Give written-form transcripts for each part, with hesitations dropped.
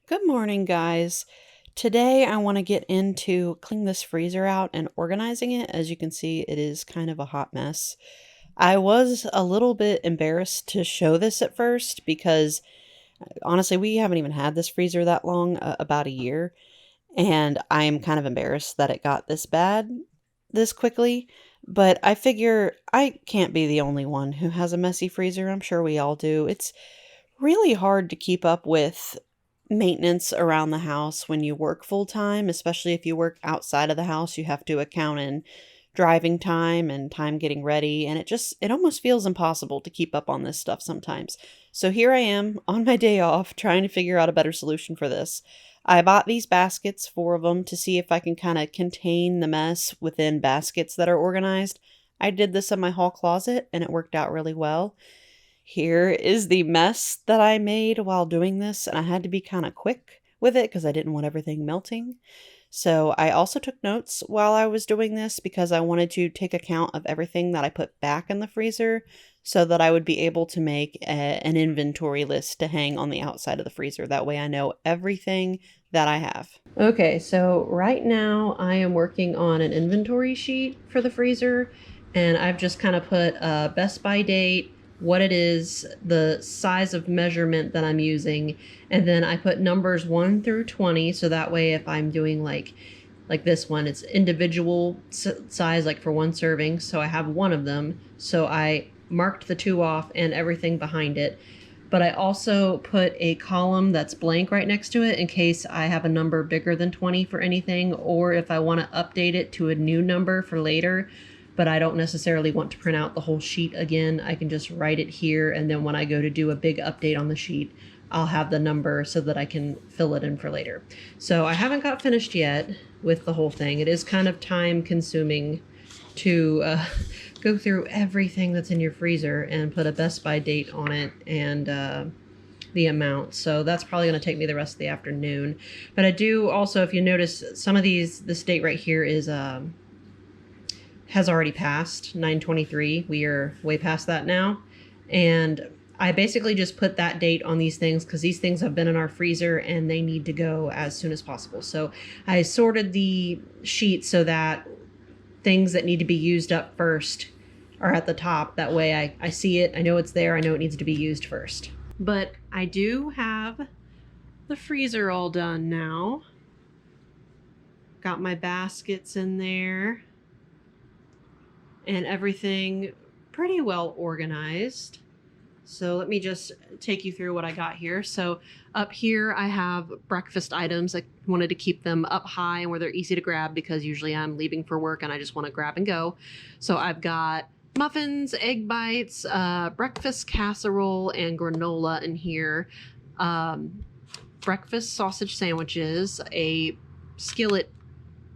Good morning, guys. Today I want to get into cleaning this freezer out and organizing it. As you can see, it is kind of a hot mess. I was a little bit embarrassed to show this at first because honestly, we haven't even had this freezer that long, about a year, and I am kind of embarrassed that it got this bad this quickly. But I figure I can't be the only one who has a messy freezer. I'm sure we all do. It's really hard to keep up with maintenance around the house when you work full time, especially if you work outside of the house. You have to account in driving time and time getting ready, and it almost feels impossible to keep up on this stuff sometimes. So here I am on my day off trying to figure out a better solution for this. I bought these baskets, 4 of them, to see if I can kind of contain the mess within baskets that are organized. I did this in my hall closet and it worked out really well. Here is the mess that I made while doing this, and I had to be kind of quick with it because I didn't want everything melting. So I also took notes while I was doing this because I wanted to take account of everything that I put back in the freezer so that I would be able to make an inventory list to hang on the outside of the freezer. That way I know everything that I have. Okay, so right now I am working on an inventory sheet for the freezer, and I've just kind of put a Best By date, what it is, the size of measurement that I'm using, and then I put numbers 1 through 20, so that way if I'm doing like this one, it's individual size, like for one serving, so I have one of them, so I marked the 2 off and everything behind it. But I also put a column that's blank right next to it in case I have a number bigger than 20 for anything, or if I want to update it to a new number for later, but I don't necessarily want to print out the whole sheet again. I can just write it here, and then when I go to do a big update on the sheet, I'll have the number so that I can fill it in for later. So I haven't got finished yet with the whole thing. It is kind of time consuming to go through everything that's in your freezer and put a Best By date on it and the amount. So that's probably going to take me the rest of the afternoon. But I do also, if you notice, some of this date right here is has already passed 9/23. We are way past that now. And I basically just put that date on these things because these things have been in our freezer and they need to go as soon as possible. So I sorted the sheet so that things that need to be used up first are at the top. That way I see it, I know it's there, I know it needs to be used first. But I do have the freezer all done now. Got my baskets in there and everything pretty well organized. So let me just take you through what I got here. So up here I have breakfast items. I wanted to keep them up high and where they're easy to grab because usually I'm leaving for work and I just want to grab and go. So I've got muffins, egg bites, breakfast casserole, and granola in here. Breakfast sausage sandwiches, a skillet,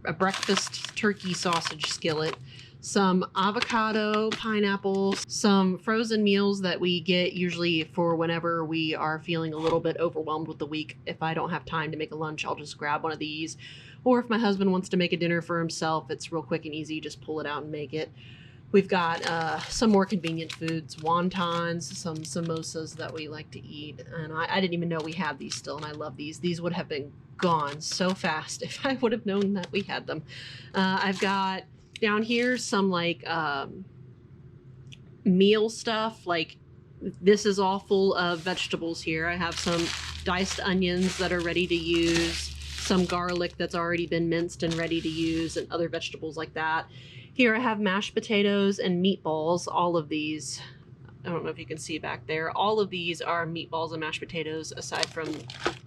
a breakfast turkey sausage skillet, some avocado, pineapple, some frozen meals that we get usually for whenever we are feeling a little bit overwhelmed with the week. If I don't have time to make a lunch, I'll just grab one of these. Or if my husband wants to make a dinner for himself, it's real quick and easy. Just pull it out and make it. We've got some more convenient foods, wontons, some samosas that we like to eat. And I didn't even know we had these still, and I love these. These would have been gone so fast if I would have known that we had them. I've got down here some like meal stuff. Like this is all full of vegetables here. I have some diced onions that are ready to use, some garlic that's already been minced and ready to use, and other vegetables like that. Here I have mashed potatoes and meatballs. All of these, I don't know if you can see back there, all of these are meatballs and mashed potatoes aside from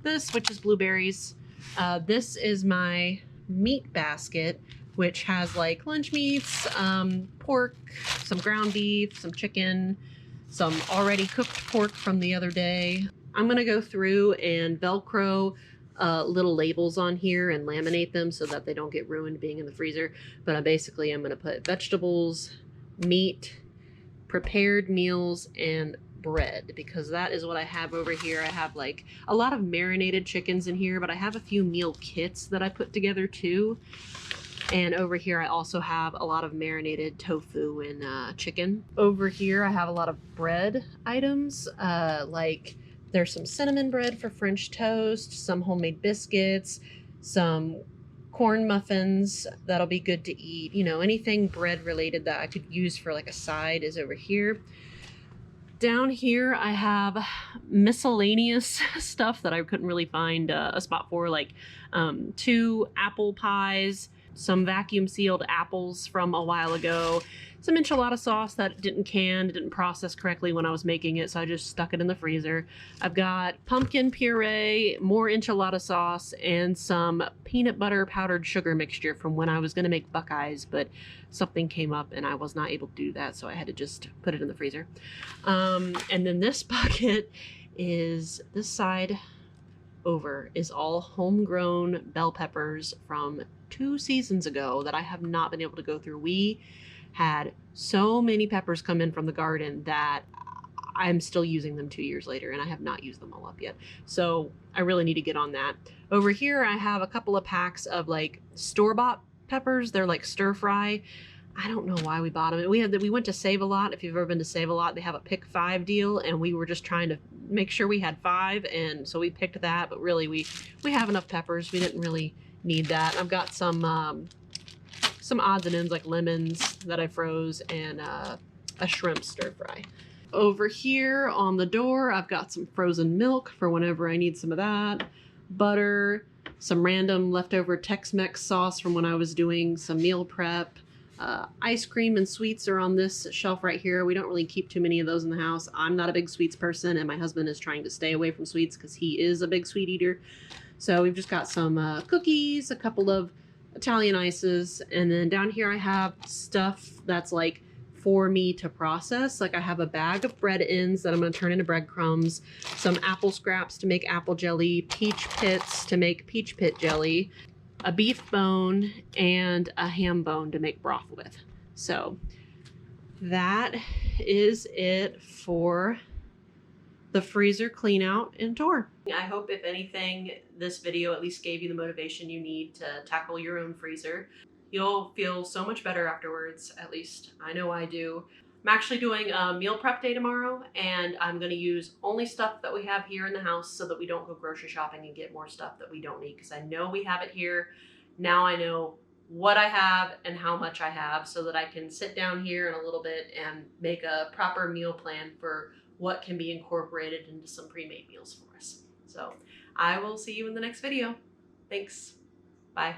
this, which is blueberries. This is my meat basket, which has like lunch meats, pork, some ground beef, some chicken, some already cooked pork from the other day. I'm gonna go through and Velcro little labels on here and laminate them so that they don't get ruined being in the freezer. But I'm going to put vegetables, meat, prepared meals, and bread, because that is what I have over here. I have like a lot of marinated chickens in here, but I have a few meal kits that I put together too. And over here I also have a lot of marinated tofu and chicken. Over here I have a lot of bread items, like There's some cinnamon bread for French toast, some homemade biscuits, some corn muffins that'll be good to eat. You know, anything bread related that I could use for like a side is over here. Down here, I have miscellaneous stuff that I couldn't really find a spot for, like 2 apple pies, some vacuum sealed apples from a while ago, some enchilada sauce that didn't process correctly when I was making it, so I just stuck it in the freezer. I've got pumpkin puree, more enchilada sauce, and some peanut butter powdered sugar mixture from when I was going to make Buckeyes, but something came up and I was not able to do that, so I had to just put it in the freezer. And then this bucket is, this side over is all homegrown bell peppers from 2 seasons ago that I have not been able to go through. We had so many peppers come in from the garden that I'm still using them 2 years later, and I have not used them all up yet. So I really need to get on that. Over here, I have a couple of packs of like store-bought peppers. They're like stir fry. I don't know why we bought them. We went to Save A Lot. If you've ever been to Save A Lot, they have a pick 5 deal, and we were just trying to make sure we had 5, and so we picked that. But really, we have enough peppers. We didn't really need that. I've got some odds and ends like lemons that I froze, and a shrimp stir fry. Over here on the door, I've got some frozen milk for whenever I need some of that, butter, some random leftover Tex-Mex sauce from when I was doing some meal prep. Ice cream and sweets are on this shelf right here. We don't really keep too many of those in the house. I'm not a big sweets person, and my husband is trying to stay away from sweets because he is a big sweet eater. So we've just got some cookies, a couple of Italian ices, and then down here I have stuff that's like for me to process. Like I have a bag of bread ends that I'm going to turn into breadcrumbs, some apple scraps to make apple jelly, peach pits to make peach pit jelly, a beef bone, and a ham bone to make broth with. So that is it for the freezer clean out and tour. I hope if anything, this video at least gave you the motivation you need to tackle your own freezer. You'll feel so much better afterwards, at least I know I do. I'm actually doing a meal prep day tomorrow, and I'm gonna use only stuff that we have here in the house so that we don't go grocery shopping and get more stuff that we don't need, because I know we have it here. Now I know what I have and how much I have so that I can sit down here in a little bit and make a proper meal plan for what can be incorporated into some pre-made meals for us. So I will see you in the next video. Thanks. Bye.